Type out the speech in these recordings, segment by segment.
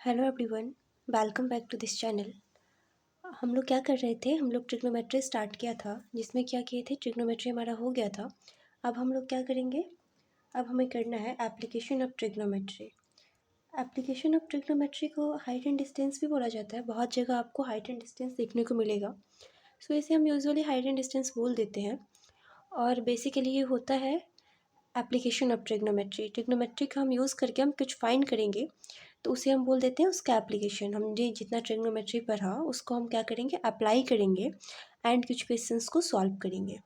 Hello everyone, welcome back to this channel. हम लोग क्या कर रहे थे, हम लोग ट्रिग्नोमेट्री स्टार्ट किया था, जिसमें क्या किए थे, ट्रिग्नोमेट्री हमारा हो गया था। अब हम लोग क्या करेंगे, अब हमें करना है application of trigonometry. Application of trigonometry को हाइट एंड डिस्टेंस भी बोला जाता है। बहुत जगह आपको हाइट एंड डिस्टेंस देखने को मिलेगा, सो इसे हम यूजुअली हाइट एंड डिस्टेंस बोल देते हैं। और बेसिकली ये होता है एप्लीकेशन ऑफ ट्रिग्नोमेट्री। ट्रिग्नोमेट्री का हम यूज़ करके हम कुछ फाइंड करेंगे, तो उसे हम बोल देते हैं उसका एप्लीकेशन। हमने जितना ट्रिग्नोमेट्री पढ़ा उसको हम क्या करेंगे, अप्लाई करेंगे एंड कुछ क्वेश्चंस को सॉल्व करेंगे।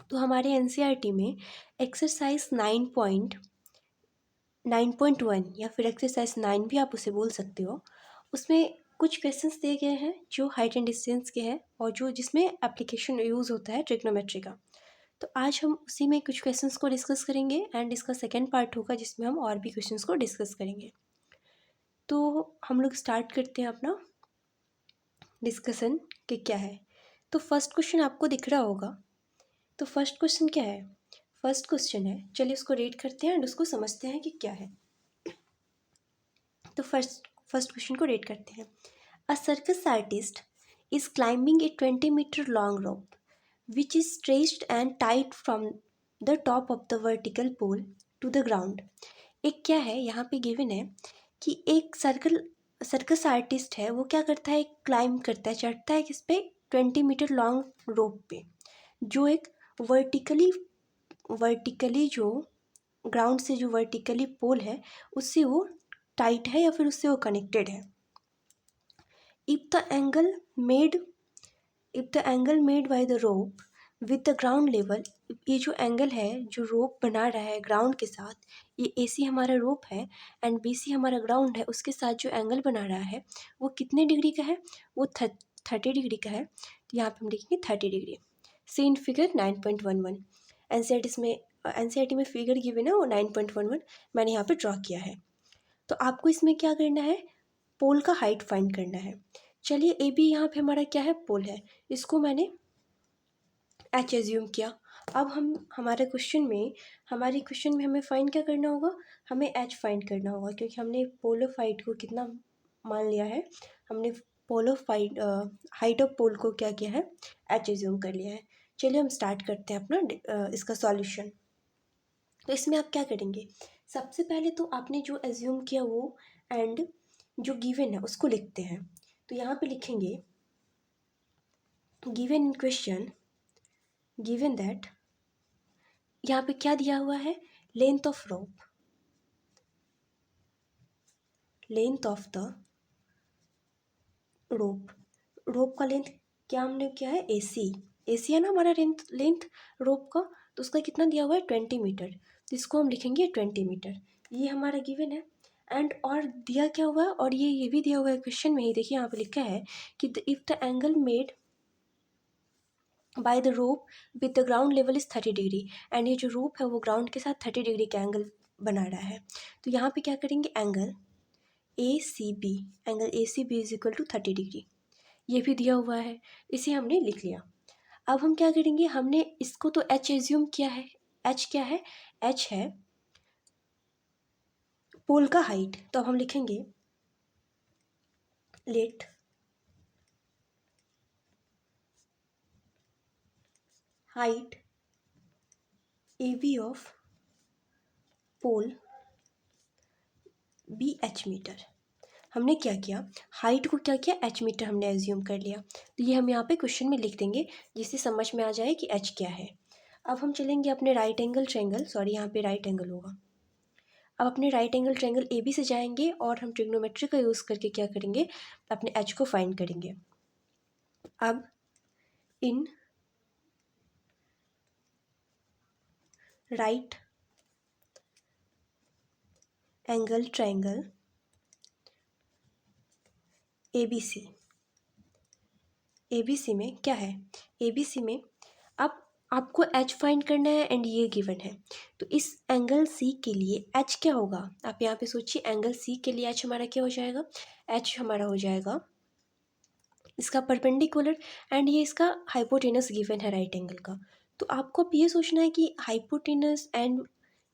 तो हमारे एनसीईआरटी में एक्सरसाइज 9.1 या फिर एक्सरसाइज 9 भी आप उसे बोल सकते हो, उसमें कुछ क्वेश्चंस दिए गए हैं जो हाइट एंड डिस्टेंस के हैं और जो जिसमें एप्लीकेशन यूज़ होता है ट्रिग्नोमेट्री का। तो आज हम उसी में कुछ क्वेश्चंस को डिस्कस करेंगे एंड इसका सेकेंड पार्ट होगा जिसमें हम और भी क्वेश्चंस को डिस्कस करेंगे। तो हम लोग स्टार्ट करते हैं अपना डिस्कशन कि क्या है। तो फर्स्ट क्वेश्चन आपको दिख रहा होगा। तो फर्स्ट क्वेश्चन क्या है, फर्स्ट क्वेश्चन है, चलिए उसको रीड करते हैं एंड उसको समझते हैं कि क्या है। तो फर्स्ट क्वेश्चन को रीड करते हैं। A circus artist is climbing a 20 meter long rope which is stretched and tight from the top of the vertical pole to the ground. एक क्या है, यहाँ पे गिवन है कि एक सर्कस आर्टिस्ट है, वो क्या करता है, क्लाइंब करता है, चढ़ता है किस पे, 20 मीटर लॉन्ग रोप पे, जो एक वर्टिकली वर्टिकली जो ग्राउंड से जो वर्टिकली पोल है उससे वो टाइट है या फिर उससे वो कनेक्टेड है। If the angle made if the angle made by the rope with the ground level, ये जो एंगल है जो रोप बना रहा है ग्राउंड के साथ, ये AC हमारा रोप है एंड BC हमारा ग्राउंड है, उसके साथ जो एंगल बना रहा है वो कितने डिग्री का है, वो 30 डिग्री का है। तो यहाँ पे हम लिखेंगे 30 degree. C in figure 9.11। NCERT में फिगर गिवन है वो 9.11 मैंने यहाँ पे ड्रॉ किया है। तो आपको इसमें क्या करना है, पोल का हाइट फाइंड करना है। चलिए AB यहाँ पे हमारा क्या है, पोल है, इसको मैंने H एज्यूम किया। अब हमारे क्वेश्चन में हमें फाइंड क्या करना होगा, हमें H फाइंड करना होगा, क्योंकि हमने पोलर फाइट को कितना मान लिया है, हमने पोलर फाइट हाइट ऑफ पोल को क्या किया है, H एज्यूम कर लिया है। चलिए हम स्टार्ट करते हैं अपना इसका सॉल्यूशन। तो इसमें आप क्या करेंगे, सबसे पहले तो आपने जो एज्यूम किया वो एंड जो गिवन है उसको लिखते हैं। तो यहाँ पे लिखेंगे given in question, given that, यहाँ पे क्या दिया हुआ है, length of rope, length of the rope का लेंथ क्या हमने किया है, AC है ना हमारा लेंथ रोप का, तो उसका कितना दिया हुआ है, 20 मीटर। तो इसको हम लिखेंगे 20 मीटर, ये हमारा गिवन है। एंड और दिया क्या हुआ है, और ये भी दिया हुआ है क्वेश्चन में ही, देखिए यहाँ पे लिखा है कि if the angle made by the rope with the ground level is 30 degree, and ये जो रोप है वो ग्राउंड के साथ 30 डिग्री का एंगल बना रहा है। तो यहाँ पे क्या करेंगे, angle ACB is equal to 30 डिग्री, ये भी दिया हुआ है, इसे हमने लिख लिया। अब हम क्या करेंगे, हमने इसको तो H एज्यूम किया है, H क्या है, H है पोल का हाइट। तो अब हम लिखेंगे let height AB of pole be H meter. हमने क्या किया, हाइट को क्या किया, H मीटर हमने एज्यूम कर लिया। तो ये हम यहाँ पे क्वेश्चन में लिख देंगे जिससे समझ में आ जाए कि H क्या है। अब हम चलेंगे अपने राइट एंगल ट्रायंगल, सॉरी यहाँ पे राइट एंगल होगा। अब अपने राइट एंगल ट्रायंगल AB से जाएंगे और हम ट्रिग्नोमेट्री का यूज़ करके क्या करेंगे, अपने H को फाइंड करेंगे। अब in right angle triangle ABC में क्या है, ABC में अब आपको H फाइंड करना है एंड ये गिवन है। तो इस एंगल C के लिए H क्या होगा, आप यहाँ पे सोचिए, एंगल C के लिए H हमारा क्या हो जाएगा, H हमारा हो जाएगा इसका परपेंडिकुलर, एंड ये इसका हाइपोटेनस गिवन है राइट एंगल का। तो आपको अब ये सोचना है कि हाइपोटेनस एंड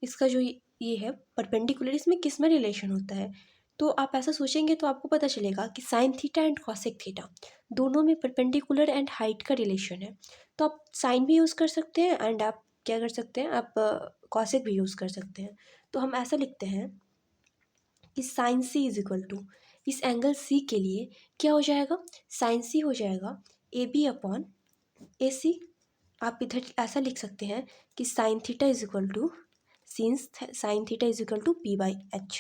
इसका जो ये है परपेंडिकुलर, इसमें किस में रिलेशन होता है। तो आप ऐसा सोचेंगे तो आपको पता चलेगा कि sine theta and cosec theta दोनों में परपेंडिकुलर एंड हाइट का रिलेशन है। तो आप साइन भी यूज़ कर सकते हैं एंड आप क्या कर सकते हैं, आप कॉसेक भी यूज़ कर सकते हैं। तो हम ऐसा लिखते हैं कि sine C is equal to, इस एंगल सी के लिए क्या हो जाएगा, साइन सी हो जाएगा ए बी अपॉन ए सी। आप इधर ऐसा लिख सकते हैं कि sine theta is equal to since sine theta is equal to P by H.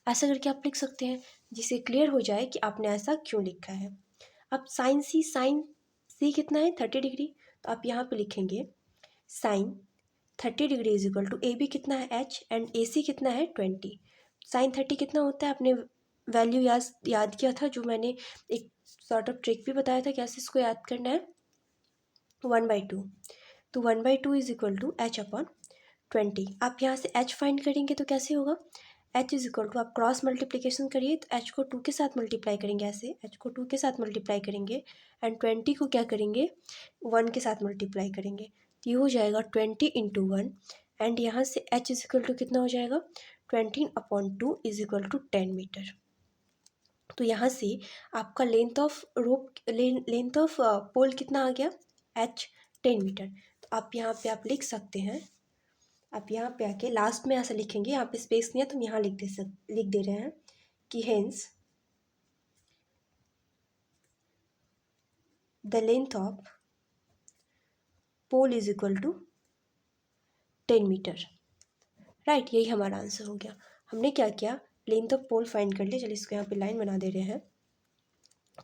ऐसा करके आप लिख सकते हैं, जिससे क्लियर हो जाए कि आपने ऐसा क्यों लिखा है। अब साइन सी कितना है 30 डिग्री, तो आप यहाँ पे लिखेंगे sine 30 degree is equal to A B कितना है एच एंड ए सी कितना है 20। साइन 30 कितना होता है, आपने वैल्यू याद किया था, जो मैंने एक सॉर्ट ऑफ ट्रिक भी बताया था कैसे इसको याद करना है, 1/2। तो 1/2 is equal to H upon 20। आप यहाँ से एच फाइंड करेंगे तो कैसे होगा, एच इज इक्वल टू, आप क्रॉस मल्टीप्लिकेशन करिए तो एच को 2 के साथ मल्टीप्लाई करेंगे, ऐसे एच को 2 के साथ मल्टीप्लाई करेंगे एंड 20 को क्या करेंगे 1 के साथ मल्टीप्लाई करेंगे। तो ये हो जाएगा 20 × 1 एंड यहाँ से एच इज इक्वल टू कितना हो जाएगा 20/2 इज इक्वल टू 10 मीटर। तो यहाँ से आपका लेंथ ऑफ पोल कितना आ गया एच 10 मीटर। तो आप यहाँ पे आप लिख सकते हैं, आप यहाँ पे आके लास्ट में ऐसा लिखेंगे, यहाँ पे स्पेस नहीं है तो हम यहाँ लिख दे रहे हैं कि hence the length of pole is equal to 10 meter. Right, यही हमारा आंसर हो गया। हमने क्या किया, लेंथ ऑफ पोल फाइंड कर लिया। चलिए इसको यहाँ पे लाइन बना दे रहे हैं।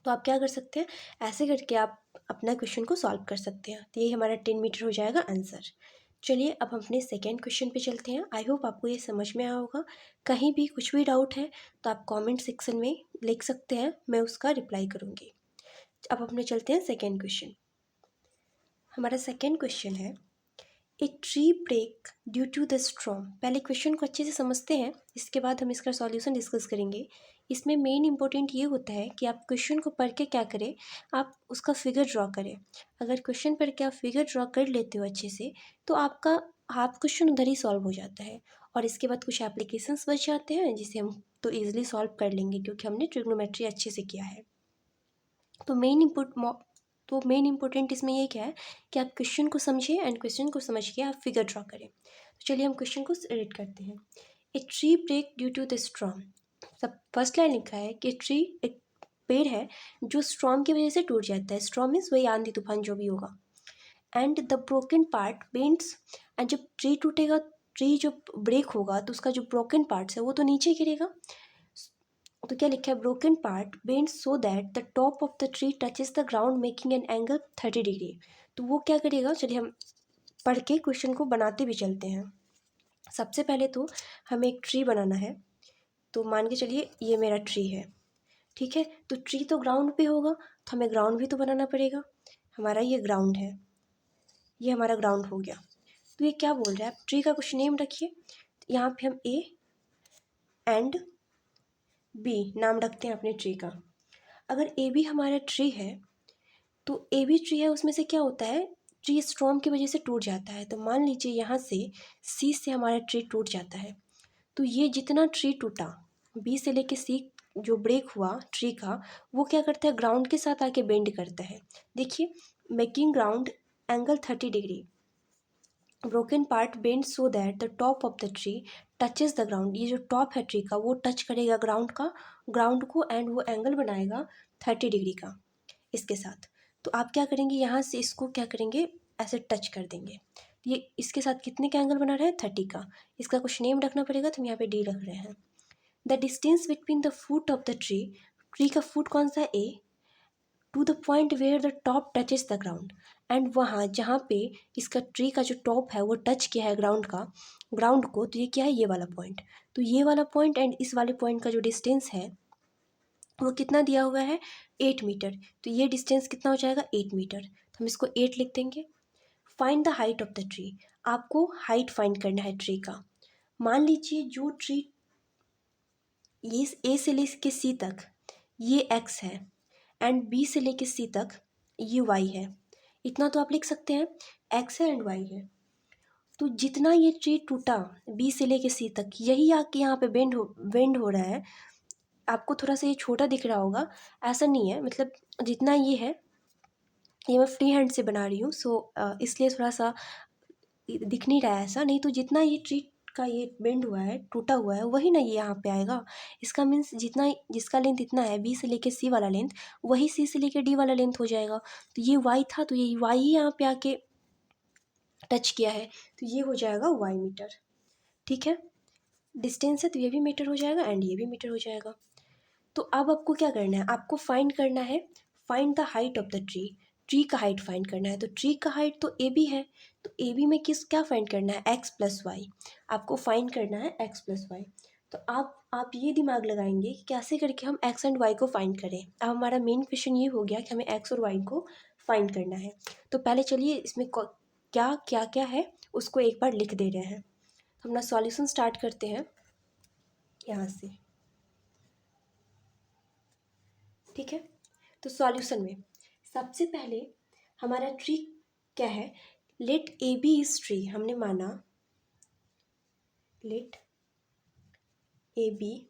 तो आप क्या कर सकते हैं, ऐसे करके आप अपना क्वेश्चन को सॉल्व कर सकते हैं। तो यही हमारा 10 मीटर हो जाएगा आंसर। चलिए अब हम अपने सेकेंड क्वेश्चन पे चलते हैं। आई होप आपको ये समझ में आया होगा। कहीं भी कुछ भी डाउट है तो आप कमेंट सेक्शन में लिख सकते हैं, मैं उसका रिप्लाई करूँगी। अब अपने चलते हैं सेकेंड क्वेश्चन। हमारा सेकेंड क्वेश्चन है a tree break due to the storm. पहले क्वेश्चन को अच्छे से समझते हैं, इसके बाद हम इसका सॉल्यूशन डिस्कस करेंगे। इसमें मेन इंपॉर्टेंट ये होता है कि आप क्वेश्चन को पढ़ के क्या करें, आप उसका फिगर ड्रॉ करें। अगर क्वेश्चन पढ़ के आप फिगर ड्रॉ कर लेते हो अच्छे से तो आपका हाफ क्वेश्चन उधर ही सॉल्व हो जाता है और इसके बाद कुछ एप्लीकेशंस बच जाते हैं जिसे हम तो ईजिली सॉल्व कर लेंगे क्योंकि हमने ट्रिग्नोमेट्री अच्छे से किया है। तो मेन इंपॉर्टेंट इसमें ये क्या है कि आप क्वेश्चन को समझें एंड क्वेश्चन को समझ के आप फिगर ड्रॉ करें। तो चलिए हम क्वेश्चन को रीड करते हैं। A tree break due to the storm. सब फर्स्ट लाइन लिखा है कि ट्री एक पेड़ है जो स्ट्रॉम की वजह से टूट जाता है। स्ट्रॉम मीन्स वही आंधी तूफान जो भी होगा। And the broken part bends, and जब ट्री टूटेगा, ट्री जो ब्रेक होगा तो उसका जो ब्रोकन पार्ट्स है वो तो नीचे गिरेगा। तो क्या लिखा है, broken part bend so that the top of the tree touches the ground making an angle 30 degree. तो वो क्या करेगा, चलिए हम पढ़ के क्वेश्चन को बनाते भी चलते हैं। सबसे पहले तो हमें एक ट्री बनाना है। तो मान के चलिए ये मेरा ट्री है, ठीक है। तो ट्री तो ग्राउंड पे होगा तो हमें ग्राउंड भी तो बनाना पड़ेगा। हमारा ये ग्राउंड है, ये हमारा ग्राउंड हो गया। तो ये क्या बोल रहा है, आप ट्री का कुछ नेम रखिए। यहाँ पे हम ए एंड बी नाम रखते हैं अपने ट्री का। अगर ए बी हमारा ट्री है तो ए बी ट्री है, उसमें से क्या होता है, ट्री स्ट्रॉम की वजह से टूट जाता है। तो मान लीजिए यहाँ से सी से हमारा ट्री टूट जाता है। तो ये जितना ट्री टूटा बी से लेके सी जो ब्रेक हुआ ट्री का, वो क्या करता है, ग्राउंड के साथ आके बेंड करता है। देखिए, making ground angle 30 degree, broken part bend so that the top of the tree touches the ground. ये जो टॉप है ट्री का वो टच करेगा ग्राउंड को एंड वो एंगल बनाएगा 30 डिग्री का इसके साथ। तो आप क्या करेंगे, यहाँ से इसको क्या करेंगे, ऐसे टच कर देंगे। ये इसके साथ कितने का एंगल बना रहा है, 30 का। इसका कुछ नेम रखना पड़ेगा तो हम यहाँ पे डी रख रहे हैं। The distance between the foot of the tree, tree का फुट कौन सा है A, to the point where the top touches the ground, and वहाँ जहाँ पे इसका ट्री का जो टॉप है वो टच किया है ग्राउंड को, तो ये क्या है, ये वाला पॉइंट। तो ये वाला पॉइंट एंड इस वाले पॉइंट का जो डिस्टेंस है वो कितना दिया हुआ है, 8 मीटर। तो ये डिस्टेंस कितना हो जाएगा, 8 मीटर। तो हम इसको 8 लिख देंगे। Find the height of the tree, आपको हाइट फाइंड करना है ट्री का। मान लीजिए जो ट्री ये ए से लेके सी तक ये एक्स है एंड बी से लेके सी तक ये वाई है। इतना तो आप लिख सकते हैं, एक्स है एंड वाई है। तो जितना ये ट्री टूटा बी से लेके सी तक, यही आके यहाँ पे बेंड हो रहा है, आपको थोड़ा सा ये छोटा दिख रहा होगा, ऐसा नहीं है, मतलब जितना ये है, ये मैं फ्री हैंड से बना रही हूँ, सो इसलिए थोड़ा सा दिख नहीं रहा है ऐसा, नहीं तो जितना ये ट्री का ये बेंड हुआ है, टूटा हुआ है, वही ना ये यहाँ पे आएगा। इसका मीन्स जितना जिसका लेंथ इतना है, बी से लेके सी वाला लेंथ, वही सी से लेके डी वाला लेंथ हो जाएगा। तो ये वाई था, तो ये वाई ही यहाँ पे आके टच किया है, तो ये हो जाएगा वाई मीटर। ठीक है, डिस्टेंस है तो ये भी मीटर हो जाएगा एंड ये भी मीटर हो जाएगा। तो अब आपको क्या करना है, आपको फाइंड करना है, find the height of the tree. Tree का हाइट फाइंड करना है, तो ट्री का हाइट तो ए बी है, तो ए बी में क्या फाइंड करना है, एक्स प्लस वाई। आपको फाइंड करना है एक्स प्लस वाई। तो आप ये दिमाग लगाएंगे कि कैसे करके हम एक्स एंड वाई को फाइंड करें। अब हमारा मेन क्वेश्चन ये हो गया कि हमें एक्स और वाई को फाइंड करना है। तो पहले चलिए इसमें क्या क्या क्या है उसको एक बार लिख दे रहे हैं। तो अपना सॉल्यूशन स्टार्ट करते हैं यहाँ से। ठीक है, तो सॉल्यूशन में सबसे पहले हमारा ट्री क्या है, let A B is tree. हमने माना let A B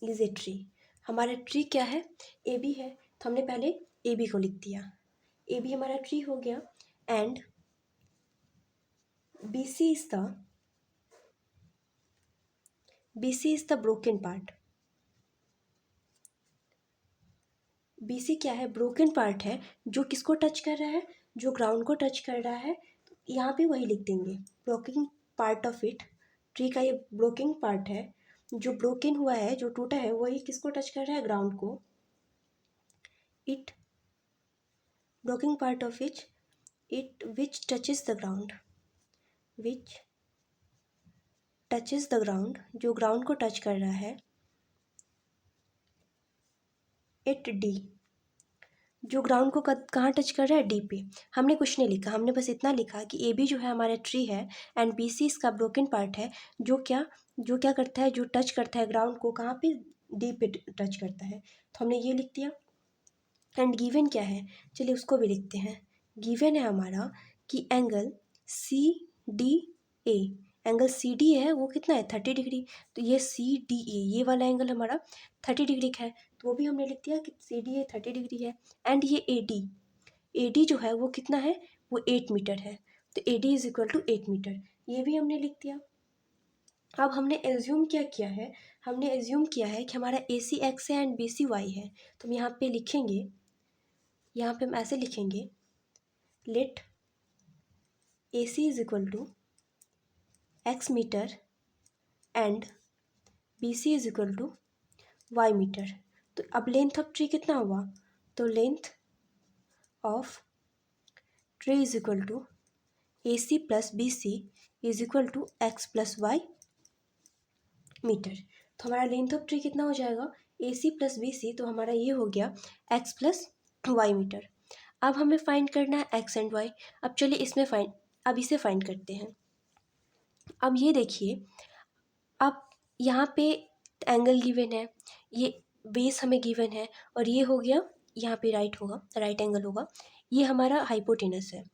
is a tree. हमारा ट्री क्या है, ए बी है, तो हमने पहले ए बी को लिख दिया, ए बी हमारा ट्री हो गया। And B C is the broken part. B C क्या है, ब्रोकन पार्ट है, जो किसको टच कर रहा है, जो ग्राउंड को टच कर रहा है। तो यहाँ पे वही लिख देंगे, broken part of it. Tree का ये ब्रोकन पार्ट है, जो ब्रोकन हुआ है, जो टूटा है, वही किसको टच कर रहा है, ग्राउंड को। It broken part of it which touches the ground, which touches the ground, जो ग्राउंड को टच कर रहा है। इट डी, जो ग्राउंड को कहाँ टच कर रहा है, डी पे। हमने कुछ नहीं लिखा, हमने बस इतना लिखा कि ए बी जो है हमारा ट्री है एंड बी सी इसका ब्रोकन पार्ट है, जो क्या करता है, जो टच करता है ग्राउंड को, कहाँ पे, डी पे टच करता है। तो हमने ये लिख दिया। एंड गिवन क्या है, चलिए उसको भी लिखते हैं। गिवन है हमारा कि angle C D A, angle C D है वो कितना है, 30 डिग्री। तो ये सी डी ए, ये वाला एंगल हमारा 30 डिग्री का है, तो वो भी हमने लिख दिया कि सी डी ए 30 डिग्री है। एंड ये ए डी जो है वो कितना है, वो 8 मीटर है, तो A D is equal to 8 meter, ये भी हमने लिख दिया। अब हमने एज्यूम क्या किया है, हमने एज्यूम किया है कि हमारा ए सी एक्स है एंड बी सी वाई है। तो हम यहाँ पे लिखेंगे, यहाँ पे हम ऐसे लिखेंगे, let A C is equal to X meter and B C is equal to Y meter. तो अब लेंथ ऑफ ट्री कितना हुआ, तो length of tree is equal to A C plus B C is equal to X plus Y meter. तो हमारा length of tree कितना हो जाएगा, ए सी प्लस बी सी, तो हमारा ये हो गया एक्स प्लस वाई मीटर। अब हमें फाइंड करना है एक्स एंड वाई। अब चलिए अब इसे फाइंड करते हैं। अब ये देखिए, अब यहाँ पे एंगल गिवन है, ये बेस हमें गिवन है, और ये हो गया, यहाँ पे राइट एंगल होगा, ये हमारा हाइपोटेनस है।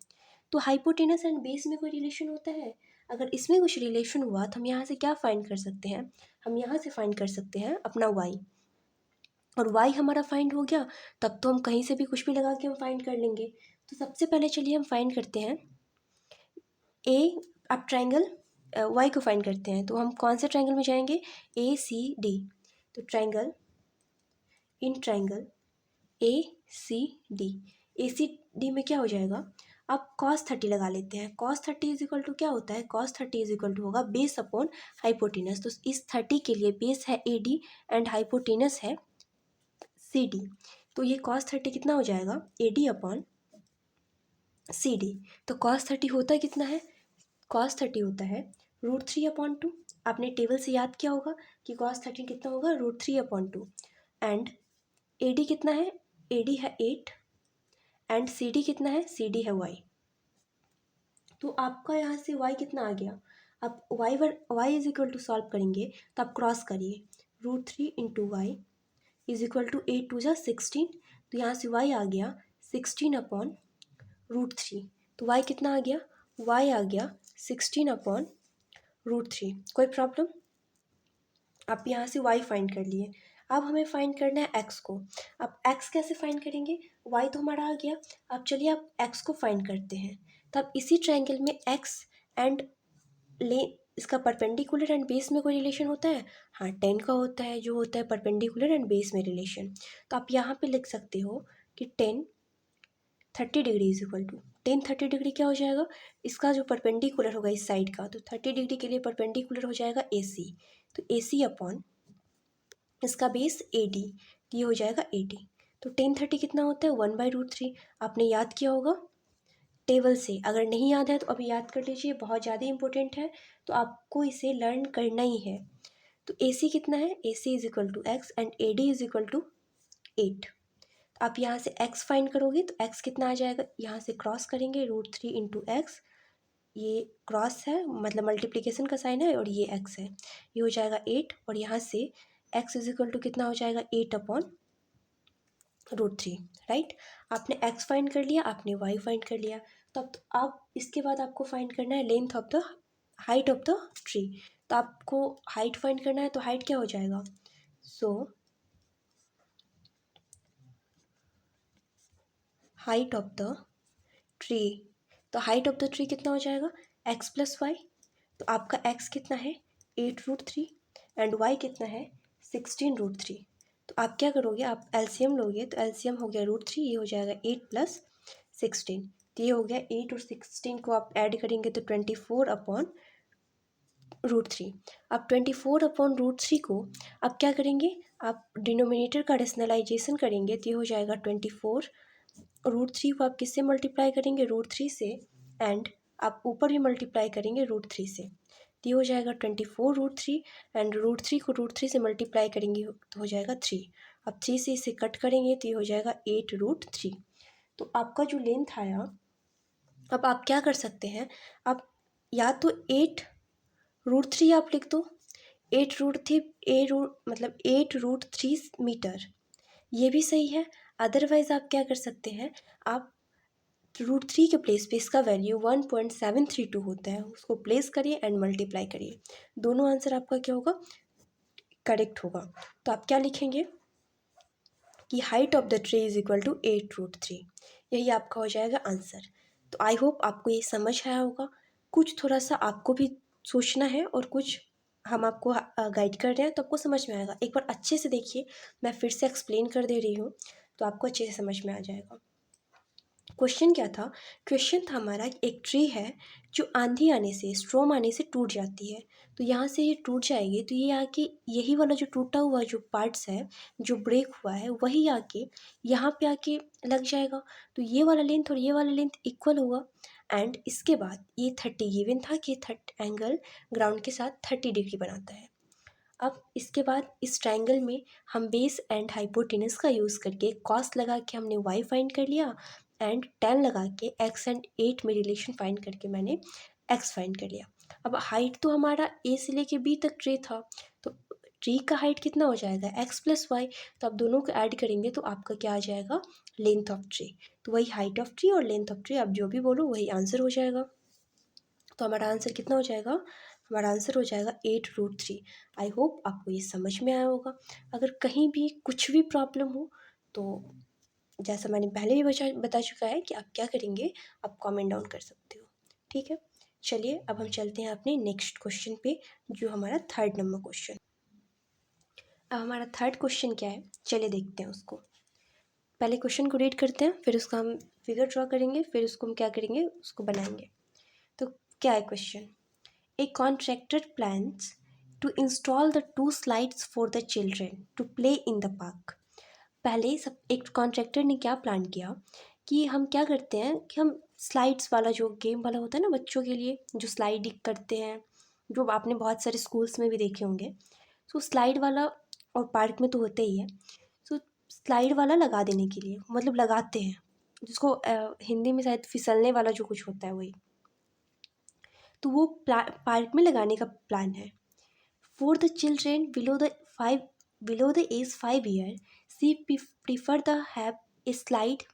तो हाइपोटेनस एंड बेस में कोई रिलेशन होता है, अगर इसमें कुछ रिलेशन हुआ तो हम यहाँ से क्या फाइंड कर सकते हैं, हम यहाँ से फाइंड कर सकते हैं अपना वाई। और वाई हमारा फाइंड हो गया, तब तो हम कहीं से भी कुछ भी लगा के हम फाइंड कर लेंगे। तो सबसे पहले चलिए हम फाइंड करते हैं ए, अब ट्राइंगल वाई को फाइंड करते हैं, तो हम कौन से ट्राइंगल में जाएंगे, ए सी डी। तो triangle A C D, A C D में क्या हो जाएगा, अब cos 30 लगा लेते हैं। cos 30 इज इक्वल टू क्या होता है, cos 30 इज इक्वल टू होगा बेस अपॉन हाइपोटेनस। तो इस 30 के लिए बेस है ए डी एंड हाइपोटेनस है सी डी, तो ये cos 30 कितना हो जाएगा, A D upon C D. तो cos 30 होता कितना है, cos 30 होता है √3/2। आपने टेबल से याद किया होगा कि cos 30 कितना होगा, √3/2। एंड ए डी कितना है, ए डी है 8 एंड सी डी कितना है, सी डी है वाई। तो आपका यहाँ से वाई कितना आ गया, आप Y is equal to solve करेंगे तो आप क्रॉस करिए, √3 into Y is equal to 8×2 = 16। तो यहाँ से वाई आ गया 16/√3। तो वाई कितना आ गया, वाई आ गया 16/√3। कोई प्रॉब्लम, आप यहाँ से y फाइंड कर लिए। अब हमें फाइंड करना है x को। अब x कैसे फाइंड करेंगे, y तो हमारा आ गया। अब चलिए आप x को फाइंड करते हैं। तो अब इसी ट्रायंगल में x एंड ले इसका परपेंडिकुलर एंड बेस में कोई रिलेशन होता है? हाँ, 10 का होता है, जो होता है परपेंडिकुलर एंड बेस में रिलेशन। तो आप यहाँ पे लिख सकते हो कि 10 30 degree is equal to 10 30 degree क्या हो जाएगा, इसका जो परपेंडिकुलर होगा इस साइड का, तो 30 डिग्री के लिए परपेंडिकुलर हो जाएगा ए सी। तो ए सी अपॉन इसका बेस ए डी, ये हो जाएगा ए डी। तो 10 30 कितना होता है, 1/√3। आपने याद किया होगा टेबल से। अगर नहीं याद है तो अभी याद कर लीजिए, बहुत ज़्यादा इंपॉर्टेंट है, तो आपको इसे लर्न करना ही है। तो ए सी कितना है, A C is equal to X and A D is equal to 8। आप यहाँ से x फाइंड करोगे तो x कितना आ जाएगा, यहाँ से क्रॉस करेंगे √3 इंटू एक्स, ये क्रॉस है मतलब मल्टीप्लिकेशन का साइन है, और ये x है, ये हो जाएगा 8। और यहाँ से x इज इक्वल टू कितना हो जाएगा, 8/√3, राइट। आपने x फाइंड कर लिया, आपने y फाइंड कर लिया। तो अब आप इसके बाद आपको फाइंड करना है length of the height of the tree. तो आपको हाइट फाइंड करना है, तो हाइट क्या हो जाएगा, so height of the tree. तो हाइट ऑफ द ट्री कितना हो जाएगा, x प्लस वाई। तो आपका x कितना है, 8√3 एंड y कितना है, 16√3। तो आप क्या करोगे, आप एलसीएम लोगे, तो एलसीएम हो गया √3, ये हो जाएगा 8 प्लस 16। तो ये हो गया 8 और 16 को आप ऐड करेंगे तो 24/√3। अब 24/√3 को आप क्या करेंगे, आप डिनोमिनेटर का रेशनलाइजेशन करेंगे, तो ये हो जाएगा 24√3 को आप किससे मल्टीप्लाई करेंगे, √3 से, एंड आप ऊपर भी मल्टीप्लाई करेंगे √3 से। तो ये हो जाएगा 24√3 एंड √3 को √3 से मल्टीप्लाई करेंगे तो हो जाएगा 3। अब 3 से इसे कट करेंगे तो ये हो जाएगा 8√3। तो आपका जो लेंथ आया, अब आप क्या कर सकते हैं, आप या तो 8√3 आप लिख दो, 8√3 मतलब 8√3 मीटर, ये भी सही है। अदरवाइज़ आप क्या कर सकते हैं, आप √3 के प्लेस पे इसका वैल्यू 1.732 होता है, उसको प्लेस करिए एंड मल्टीप्लाई करिए, दोनों आंसर आपका क्या होगा, करेक्ट होगा। तो आप क्या लिखेंगे कि height of the tree is equal to 8√3, यही आपका हो जाएगा आंसर। तो आई होप आपको ये समझ आया होगा। कुछ थोड़ा सा आपको भी सोचना है और कुछ हम आपको गाइड कर रहे हैं, तो आपको समझ में आएगा। एक बार अच्छे से देखिए, मैं फिर से एक्सप्लेन कर दे रही हूँ, तो आपको अच्छे से समझ में आ जाएगा। क्वेश्चन क्या था, क्वेश्चन था हमारा एक ट्री है जो आंधी आने से, स्ट्रॉम आने से टूट जाती है। तो यहाँ से ये टूट जाएगी, तो ये आके यही वाला जो टूटा हुआ जो पार्ट्स है, जो ब्रेक हुआ है, वही आके यहाँ पे आके लग जाएगा। तो ये वाला लेंथ और ये वाला लेंथ इक्वल होगा। एंड इसके बाद ये 30 गिवन था कि एंगल ग्राउंड के साथ 30 डिग्री बनाता है। अब इसके बाद इस ट्रायंगल में हम बेस एंड हाइपोटेनस का यूज़ करके कॉस लगा के हमने y फाइंड कर लिया, एंड tan लगा के x एंड 8 में रिलेशन फाइंड करके मैंने x फाइंड कर लिया। अब हाइट तो हमारा a से लेके b तक ट्री था, तो ट्री का हाइट कितना हो जाएगा, x प्लस वाई। तो आप दोनों को ऐड करेंगे तो आपका क्या आ जाएगा, लेंथ ऑफ ट्री। तो वही हाइट ऑफ ट्री और लेंथ ऑफ ट्री, आप जो भी बोलो वही आंसर हो जाएगा। तो हमारा आंसर कितना हो जाएगा, हमारा आंसर हो जाएगा 8√3। आई होप आपको ये समझ में आया होगा। अगर कहीं भी कुछ भी प्रॉब्लम हो तो जैसा मैंने पहले भी बता चुका है कि आप क्या करेंगे, आप कमेंट डाउन कर सकते हो, ठीक है। चलिए अब हम चलते हैं अपने नेक्स्ट क्वेश्चन पे, जो हमारा 3rd नंबर क्वेश्चन। अब हमारा 3rd क्वेश्चन क्या है, चलिए देखते हैं उसको। पहले क्वेश्चन को रीड करते हैं, फिर उसका हम फिगर ड्रॉ करेंगे, फिर उसको हम क्या करेंगे, उसको बनाएंगे। तो क्या है question, A contractor plans to install the 2 slides for the children to play in the park. पहले सब एक कॉन्ट्रैक्टर ने क्या प्लान किया कि हम क्या करते हैं कि हम स्लाइड्स वाला जो गेम वाला होता है ना बच्चों के लिए, जो स्लाइड करते हैं, जो आपने बहुत सारे स्कूल्स में भी देखे होंगे, तो स्लाइड वाला, और पार्क में तो होते ही है, तो स्लाइड वाला लगा देने के लिए, मतलब लगाते हैं, जिसको हिंदी में शायद फिसलने वाला जो कुछ होता है वही, तो वो पार्क में लगाने का प्लान है। For the children below the age 5 year, she prefer the have a slide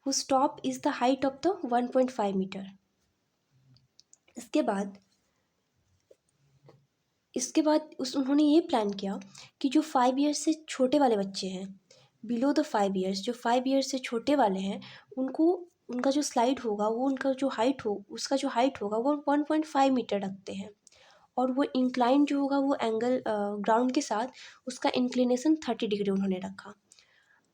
whose top is the height of the 1.5 meter. इसके बाद इसके बाद उन्होंने ये प्लान किया कि जो 5 ईयर्स से छोटे वाले बच्चे हैं, बिलो द 5 ईयर्स, जो 5 ईयर्स से छोटे वाले हैं, उनको उनका जो स्लाइड होगा वो उनका जो हाइट हो उसका जो हाइट होगा वो 1.5 मीटर रखते हैं। और वो इंक्लाइन जो होगा वो एंगल ग्राउंड के साथ उसका इंक्लिनेशन 30 डिग्री उन्होंने रखा।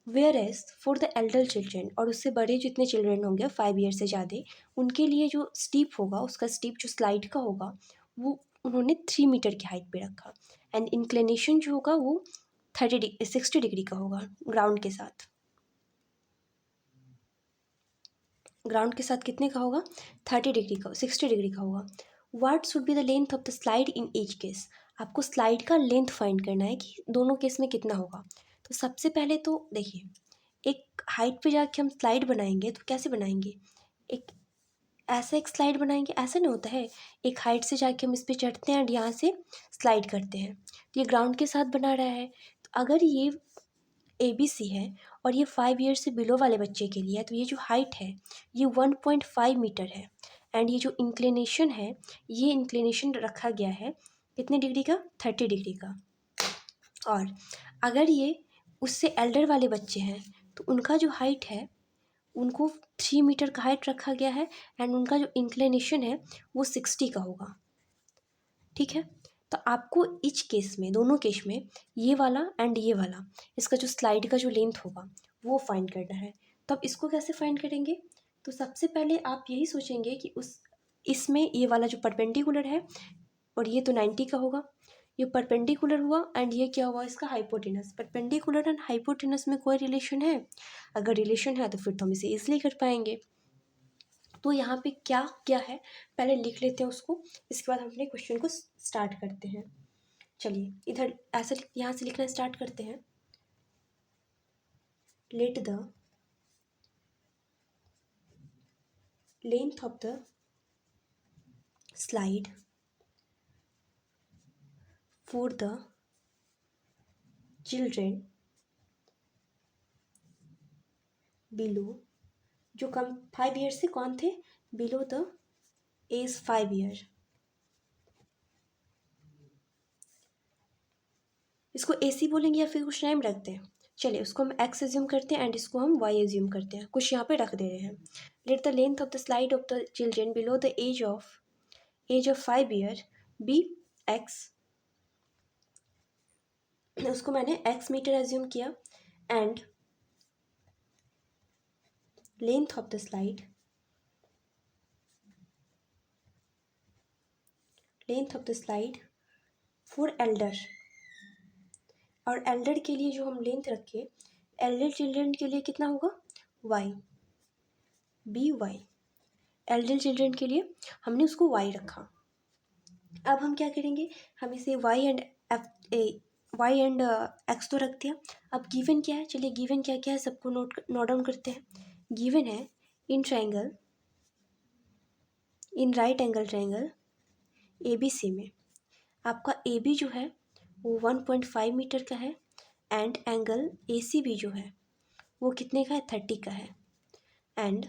Whereas for the elder children, और उससे बड़े जितने चिल्ड्रेन होंगे 5 ईयर से ज़्यादा, उनके लिए जो स्टीप होगा, उसका स्टीप जो स्लाइड का होगा वो उन्होंने 3 मीटर की हाइट पे रखा। एंड इंक्लिनेशन जो होगा वो 60 डिग्री का होगा ग्राउंड के साथ। ग्राउंड के साथ कितने का होगा? 30 डिग्री का, 60 डिग्री का होगा। What should be the length of the slide in each case, आपको स्लाइड का लेंथ फाइंड करना है कि दोनों केस में कितना होगा। तो सबसे पहले तो देखिए, एक हाइट पे जाके हम स्लाइड बनाएंगे तो कैसे बनाएंगे? एक ऐसा एक स्लाइड बनाएंगे, ऐसा नहीं होता है। एक हाइट से जाके हम इस पर चढ़ते हैं और यहाँ से स्लाइड करते हैं, तो ये ग्राउंड के साथ बना रहा है। तो अगर ये ABC है और ये 5 ईयर से बिलो वाले बच्चे के लिए है, तो ये जो हाइट है ये 1.5 मीटर है। एंड ये जो इंक्लिनेशन है, ये इंक्लिनेशन रखा गया है कितने डिग्री का? 30 डिग्री का। और अगर ये उससे एल्डर वाले बच्चे हैं तो उनका जो हाइट है उनको 3 मीटर का हाइट रखा गया है। एंड उनका जो इंक्लिनेशन है वो 60 का होगा। ठीक है, तो आपको इच केस में, दोनों केस में, ये वाला एंड ये वाला, इसका जो स्लाइड का जो लेंथ होगा वो फाइंड करना है। तो अब इसको कैसे फाइंड करेंगे? तो सबसे पहले आप यही सोचेंगे कि इसमें ये वाला जो परपेंडिकुलर है और ये तो 90 का होगा, ये परपेंडिकुलर हुआ एंड ये क्या हुआ? इसका हाइपोटेनस। परपेंडिकुलर एंड हाइपोटेनस में कोई रिलेशन है? अगर रिलेशन है तो फिर तो हम इसे ईजिली कर पाएंगे। तो यहाँ पे क्या क्या है पहले लिख लेते हैं उसको, इसके बाद हम अपने क्वेश्चन को स्टार्ट करते हैं। चलिए इधर ऐसा यहाँ से लिखना स्टार्ट करते हैं। Let the length of the slide for the children below, जो कम 5 ईयर से कौन थे? Below the age 5 year. इसको AC बोलेंगे या फिर कुछ नेम रखते हैं? चलिए उसको हम X एज्यूम करते हैं एंड इसको हम Y एज्यूम करते हैं, कुछ यहाँ पे रख दे रहे हैं। Let the length of the slide of the children below the age of 5 year be X, उसको मैंने X मीटर एज्यूम किया। And length of the slide, length of the slide for elder, और एल्डर के लिए जो हम length रखे, Elder children के लिए कितना होगा? Y, BY। एल्डर चिल्ड्रन के लिए हमने उसको Y रखा। अब हम क्या करेंगे? हम इसे Y एंड X तो रख दिया। अब गिवन क्या है? चलिए गिवन क्या क्या है सबको नोट डाउन करते हैं। गिवन है in triangle, in right angle triangle ABC में आपका AB जो है वो 1.5 मीटर का है। एंड एंगल ACB जो है वो कितने का है? 30 का है। एंड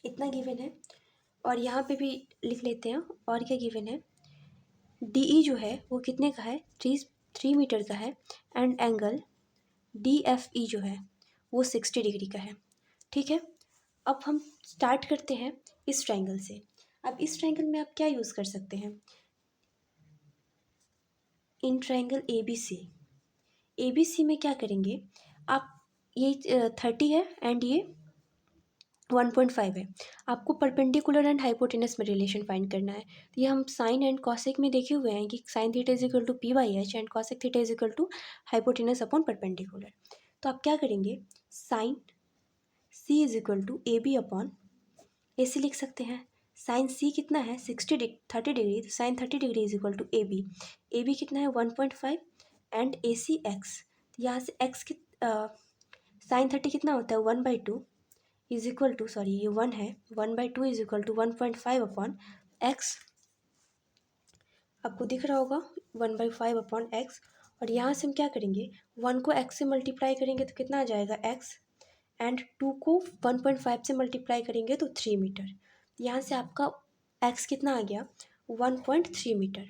इतना गिवन है। और यहाँ पे भी लिख लेते हैं और क्या गिवन है। DE जो है वो कितने का है? 3 मीटर का है। एंड एंगल DFE जो है वो 60 डिग्री का है। ठीक है, अब हम स्टार्ट करते हैं इस ट्राइंगल से। अब इस ट्राइंगल में आप क्या यूज़ कर सकते हैं? इन ट्राइंगल ABC में क्या करेंगे आप? ये 30 है एंड ये 1.5 है। आपको परपेंडिकुलर एंड हाइपोटेनस में रिलेशन फाइंड करना है। तो ये हम साइन एंड कॉसेक में देखे हुए हैं कि sine theta is equal to PYH and cosec theta is equal to hypotenuse upon perpendicular. तो आप क्या करेंगे? Sine C is equal to AB upon AC लिख सकते हैं। साइन C कितना है? 30 डिग्री, तो sine 30 degree is equal to AB कितना है? 1.5 एंड AC X। यहाँ से X की साइन 30 कितना होता है? 1/2 इज इक्वल टू, सॉरी ये 1 है, 1/2 is equal to 1.5 upon X। आपको दिख रहा होगा 1/5 अपॉन X। और यहाँ से हम क्या करेंगे? 1 को X से मल्टीप्लाई करेंगे तो कितना आ जाएगा? X। एंड 2 को 1.5 से मल्टीप्लाई करेंगे तो 3 मीटर। यहाँ से आपका X कितना आ गया? 1.3 मीटर।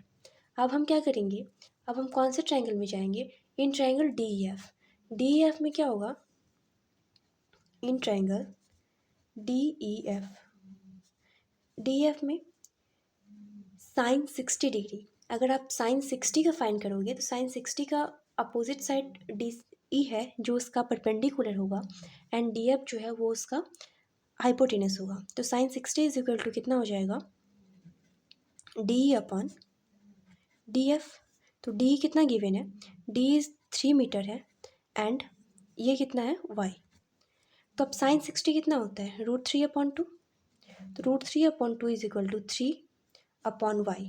अब हम क्या करेंगे, अब हम कौन से ट्रायंगल में जाएंगे, in triangle D E F. D E F में क्या होगा, in triangle D E F, D E F में साइन 60 डिग्री, अगर आप साइन 60 का फाइंड करोगे तो साइन 60 का अपोजिट साइड डी ई है जो उसका परपेंडिकुलर होगा, एंड डी एफ जो है वो उसका हाइपोटेनस होगा। तो साइन 60 इज इक्वल टू कितना हो जाएगा, D E upon D F. तो डी कितना गिवन है, डी इज 3 मीटर है, एंड ये कितना है वाई। तो अब साइन 60 कितना होता है, √3/2। तो √3/2 is equal to 3 upon Y.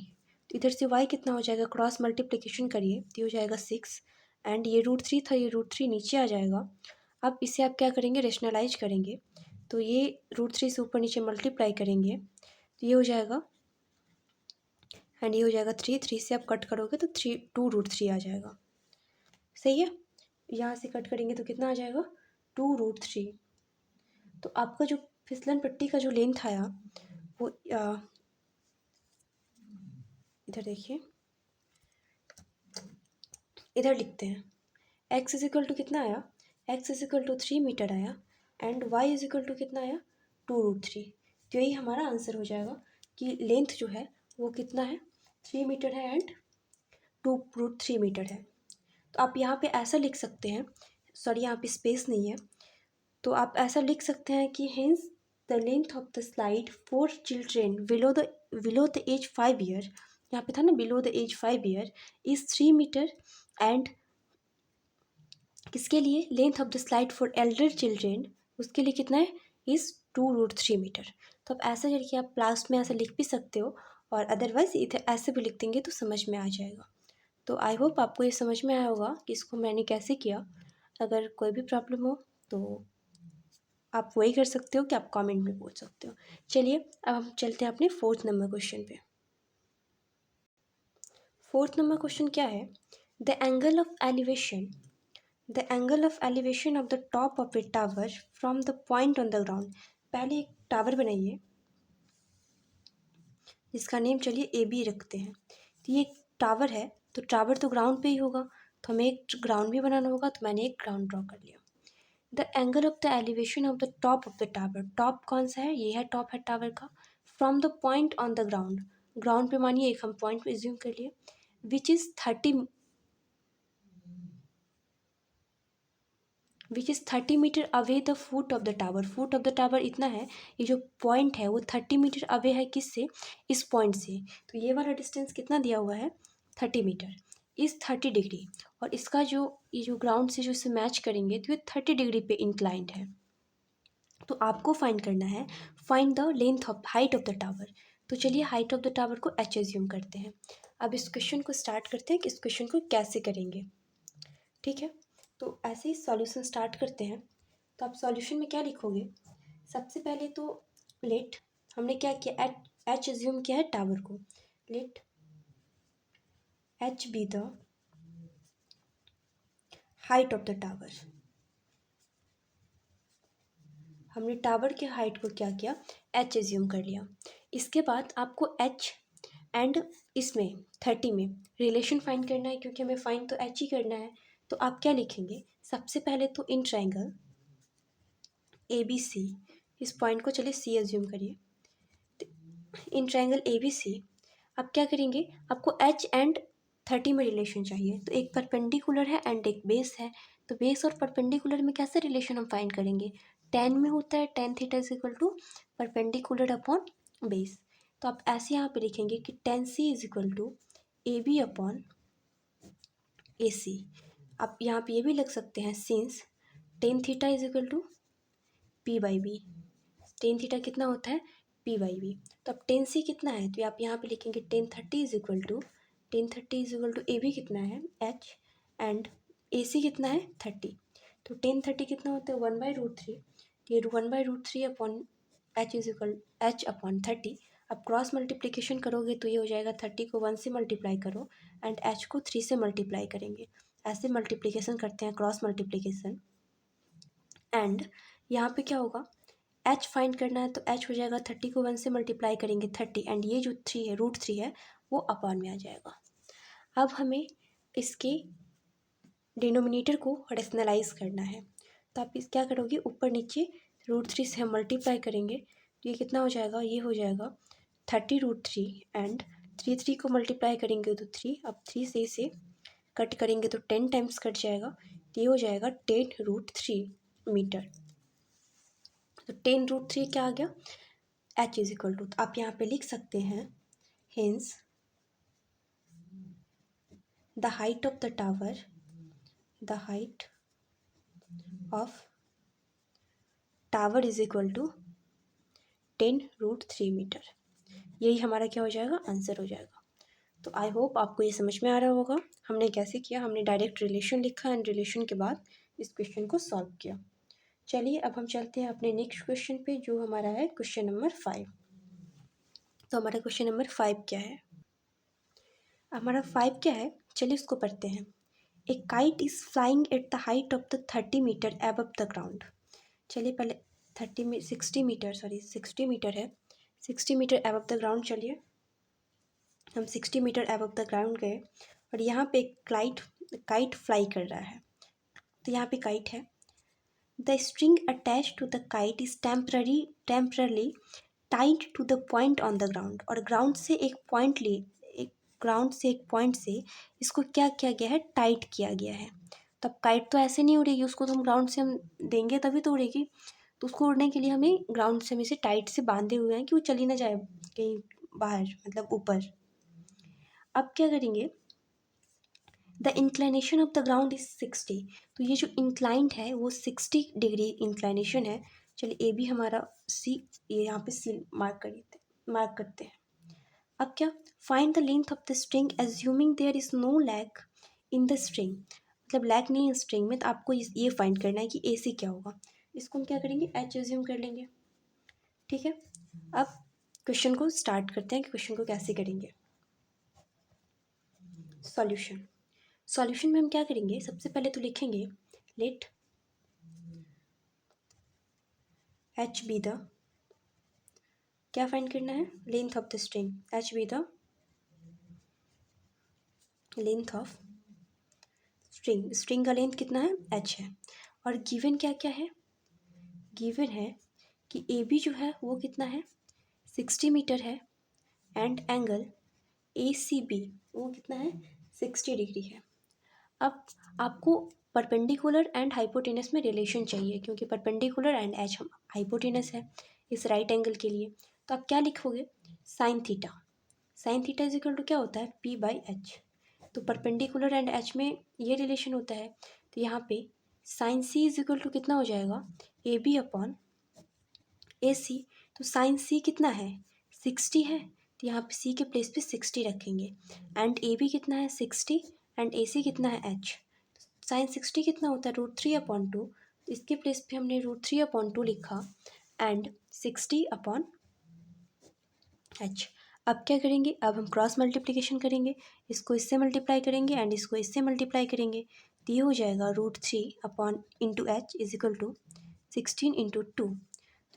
तो इधर से वाई कितना हो जाएगा, क्रॉस मल्टीप्लिकेशन करिए तो हो जाएगा 6, एंड ये √3 था, ये √3 नीचे आ जाएगा। अब इसे आप क्या करेंगे, रेशनलाइज करेंगे, तो ये √3 से ऊपर नीचे मल्टीप्लाई करेंगे तो ये हो जाएगा, एंड ये हो जाएगा 3 से आप कट करोगे तो 2√3 आ जाएगा। सही है, यहाँ से कट करेंगे तो कितना आ जाएगा, 2√3। तो आपका जो फिसलन पट्टी का जो लेंथ आया वो इधर देखिए, इधर लिखते हैं, x इज इक्वल टू कितना आया, x is equal to 3 metre आया, and y is equal to कितना आया, 2√3। तो यही हमारा आंसर हो जाएगा कि लेंथ जो है वो कितना है, 3 मीटर है एंड 2√3 मीटर है। तो आप यहाँ पे ऐसा लिख सकते हैं, सॉरी यहाँ पे स्पेस नहीं है, तो आप ऐसा लिख सकते हैं कि hence the length of the slide for children below the age 5 year, यहाँ पे था ना below the age 5 year, is 3 metre, and किसके लिए, length of the slide for elder children, उसके लिए कितना है, इज़ 2√3 मीटर। तो आप ऐसा करके आप लास्ट में ऐसा लिख भी सकते हो, और अदरवाइज इधर ऐसे भी लिख देंगे तो समझ में आ जाएगा। तो आई होप आपको ये समझ में आया होगा कि इसको मैंने कैसे किया। अगर कोई भी प्रॉब्लम हो तो आप वही कर सकते हो कि आप कमेंट में पूछ सकते हो। चलिए अब हम चलते हैं अपने 4th नंबर क्वेश्चन पे। 4th नंबर क्वेश्चन क्या है, the angle of elevation, the angle of elevation of the top of A tower from the point on the ground. पहले एक टावर बनाइए जिसका नेम चलिए ए बी रखते हैं। तो ये टावर है, तो टावर तो ग्राउंड पे ही होगा, तो हमें एक ग्राउंड भी बनाना होगा, तो मैंने एक ग्राउंड ड्रॉ कर लिया। The angle of the elevation of the top of the tower, top कौन सा है, ये है टॉप है टावर का, from the point on the ground, ground पे मानिए एक हम पॉइंट पे एज्यूम कर लिए, which is 30 metre away the foot of the tower. Foot of the tower इतना है, ये जो पॉइंट है वो 30 मीटर अवे है किससे, इस पॉइंट से। तो ये वाला डिस्टेंस कितना दिया हुआ है, 30 मीटर, इस 30 डिग्री, और इसका जो ये जो ग्राउंड से जो इसे मैच करेंगे तो ये 30 डिग्री पे इंक्लाइंड है। तो आपको फाइंड करना है, find the length of height of the tower. तो चलिए हाइट ऑफ द टावर को h एज्यूम करते हैं। अब इस क्वेश्चन को स्टार्ट करते हैं कि इस क्वेश्चन को कैसे करेंगे। ठीक है, तो ऐसे ही सॉल्यूशन स्टार्ट करते हैं। तो आप सॉल्यूशन में क्या लिखोगे, सबसे पहले तो लेट, हमने क्या किया, एच एज्यूम किया है टावर को, let H be the height of the tower. हमने टावर के हाइट को क्या किया, एच एज्यूम कर लिया। इसके बाद आपको एच एंड इसमें 30 में रिलेशन फाइंड करना है, क्योंकि हमें फाइंड तो एच ही करना है। तो आप क्या लिखेंगे, सबसे पहले तो in triangle A B C, इस पॉइंट को चलिए सी एज्यूम करिए, in triangle A B C आप क्या करेंगे, आपको एच एंड 30 में रिलेशन चाहिए। तो एक परपेंडिकुलर है एंड एक बेस है, तो बेस और परपेंडिकुलर में कैसे रिलेशन हम फाइंड करेंगे, टेन में होता है, tan theta is equal to perpendicular upon base. तो आप ऐसे यहाँ पे लिखेंगे कि tan C is equal to A B upon A C. आप यहाँ पे ये भी लिख सकते हैं, since tan theta is equal to P by B, tan theta कितना होता है, पी बाई बी। तो अब टेन सी कितना है, तो आप यहाँ पे लिखेंगे tan thirty is equal to A B कितना है एच, एंड ए सी कितना है 30। तो टेन थर्टी कितना होता है 1/√3, ये 1/√3 upon H is equal H upon 30। अब क्रॉस मल्टीप्लिकेशन करोगे तो ये हो जाएगा 30 को 1 से मल्टीप्लाई करो एंड एच को 3 से मल्टीप्लाई करेंगे, ऐसे मल्टीप्लिकेशन करते हैं क्रॉस मल्टीप्लिकेशन। एंड यहाँ पे क्या होगा, एच फाइंड करना है, तो एच हो जाएगा 30 को 1 से मल्टीप्लाई करेंगे 30, एंड ये जो 3 है √3 है वो अपॉन में आ जाएगा। अब हमें इसके डिनोमिनेटर को रेशनलाइज करना है। तो आप इस क्या करोगे, ऊपर नीचे √3 से हम मल्टीप्लाई करेंगे तो ये कितना हो जाएगा, ये हो जाएगा 30√3 एंड 3 को मल्टीप्लाई करेंगे तो 3, अब 3 से इसे कट करेंगे तो 10 टाइम्स कट जाएगा, तो ये हो जाएगा 10√3 मीटर। तो 10√3 क्या आ गया, h इज इक्वल टू, आप यहाँ पे लिख सकते हैं hence the height of the tower, the height of tower is equal to 10√3 metre. यही हमारा क्या हो जाएगा, आंसर हो जाएगा। तो आई होप आपको ये समझ में आ रहा होगा हमने कैसे किया। हमने डायरेक्ट रिलेशन लिखा एंड रिलेशन के बाद इस क्वेश्चन को सॉल्व किया। चलिए अब हम चलते हैं अपने नेक्स्ट क्वेश्चन पे, जो हमारा है क्वेश्चन नंबर 5। तो हमारा क्वेश्चन नंबर 5 क्या है, हमारा 5 क्या है, चलिए उसको पढ़ते हैं। A kite is flying at the height of the 30 metre above the ground. चलिए पहले 60 मीटर है, 60 मीटर एबव द ग्राउंड। चलिए हम 60 मीटर एबव द ग्राउंड गए और यहाँ पे एक काइट फ्लाई कर रहा है। तो यहाँ पे काइट है, the string attach to the kite is temporarily tied to the point on the ground. और ग्राउंड से एक पॉइंट से इसको क्या किया गया है, टाइट किया गया है। तब काइट तो ऐसे नहीं उड़ेगी, उसको तो हम ग्राउंड से हम देंगे तभी तो उड़ेगी। तो उसको उड़ने के लिए हमें ग्राउंड से हम इसे टाइट से बांधे हुए हैं कि वो चली ना जाए कहीं बाहर, मतलब ऊपर। अब क्या करेंगे, the inclination of the ground is 60। तो ये जो इंक्लाइंड है वो 60 डिग्री इंक्लाइनेशन है। चलिए ए भी हमारा सी, ये यहाँ पे सी मार्क करते हैं। अब क्या, find the length of the string assuming there is no lag in the string. मतलब लैग नहीं है स्ट्रिंग में, तो आपको ये फाइंड करना है कि ए सी क्या होगा। इसको हम क्या करेंगे, एच एज्यूम कर लेंगे। ठीक है, अब क्वेश्चन को स्टार्ट करते हैं कि क्वेश्चन को कैसे करेंगे। सॉल्यूशन में हम क्या करेंगे, सबसे पहले तो लिखेंगे लेट एच बी द, क्या फाइंड करना है, length of the string, H be the length of string का लेंथ कितना है, एच है। और गिवन क्या क्या है, गिवन है कि ए बी जो है वो कितना है, 60 मीटर है and angle A C B वो कितना है, 60 डिग्री है। अब आपको परपेंडिकुलर एंड हाइपोटेनस में रिलेशन चाहिए, क्योंकि परपेंडिकुलर एंड एच हाइपोटेनस है इस राइट एंगल के लिए। तो आप क्या लिखोगे, sine theta is equal to क्या होता है, पी बाई एच। तो परपेंडिकुलर एंड एच में ये रिलेशन होता है। तो यहाँ पे sine C is equal to कितना हो जाएगा, ए बी अपॉन ए सी। तो साइन सी कितना है, 60 है, तो यहाँ पे सी के प्लेस पे 60 रखेंगे। एंड ए बी कितना है, 60 एंड ए सी कितना है, एच। साइन 60 कितना होता है, √3/2। तो इसके प्लेस पे हमने √3/2 लिखा एंड 60 अपॉन एच। अब क्या करेंगे, अब हम क्रॉस मल्टीप्लिकेशन करेंगे, इसको इससे मल्टीप्लाई करेंगे एंड इसको इससे मल्टीप्लाई करेंगे। तो ये हो जाएगा √3/(h) इज इक्वल टू 16/2।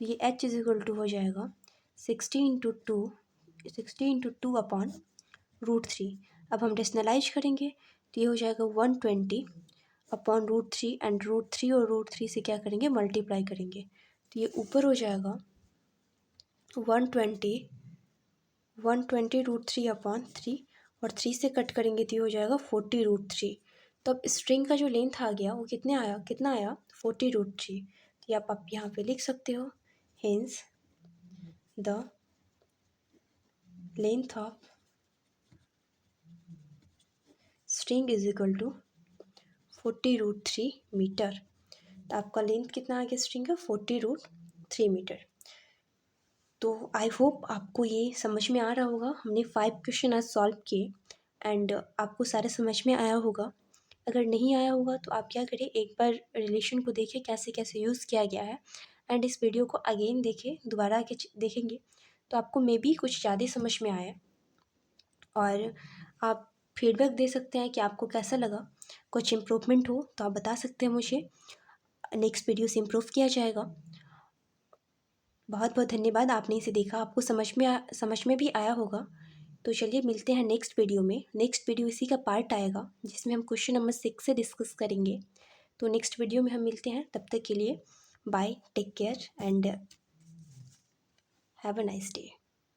तो ये h इज इक्वल टू हो जाएगा 60/2/2/3। अब हम रेशनलाइज करेंगे तो ये हो जाएगा 120/√3 एंड √3 और √3 से क्या करेंगे, मल्टीप्लाई करेंगे। तो ये ऊपर हो जाएगा 120 √3/3 और 3 से कट करेंगे तो ये हो जाएगा 40√3। तो अब स्ट्रिंग का जो लेंथ आ गया वो कितना आया 40√3। तो ये आप यहाँ पे लिख सकते हो, hence the length of string is equal to 40√3 metre. तो आपका लेंथ कितना आ गया स्ट्रिंग का, 40√3 मीटर। तो आई होप आपको ये समझ में आ रहा होगा। हमने 5 क्वेश्चन आज सॉल्व किए एंड आपको सारे समझ में आया होगा। अगर नहीं आया होगा तो आप क्या करें, एक बार रिलेशन को देखें कैसे कैसे यूज़ किया गया है एंड इस वीडियो को अगेन देखें, दोबारा आके देखेंगे तो आपको मे बी कुछ ज़्यादा समझ में आया। और आप फीडबैक दे सकते हैं कि आपको कैसा लगा, कुछ इम्प्रूवमेंट हो तो आप बता सकते हैं मुझे, नेक्स्ट वीडियो से इम्प्रूव किया जाएगा। बहुत बहुत धन्यवाद, आपने इसे देखा, आपको समझ में भी आया होगा। तो चलिए मिलते हैं नेक्स्ट वीडियो में। नेक्स्ट वीडियो इसी का पार्ट आएगा जिसमें हम क्वेश्चन नंबर 6 से डिस्कस करेंगे। तो नेक्स्ट वीडियो में हम मिलते हैं, तब तक के लिए bye, take care and have a nice day.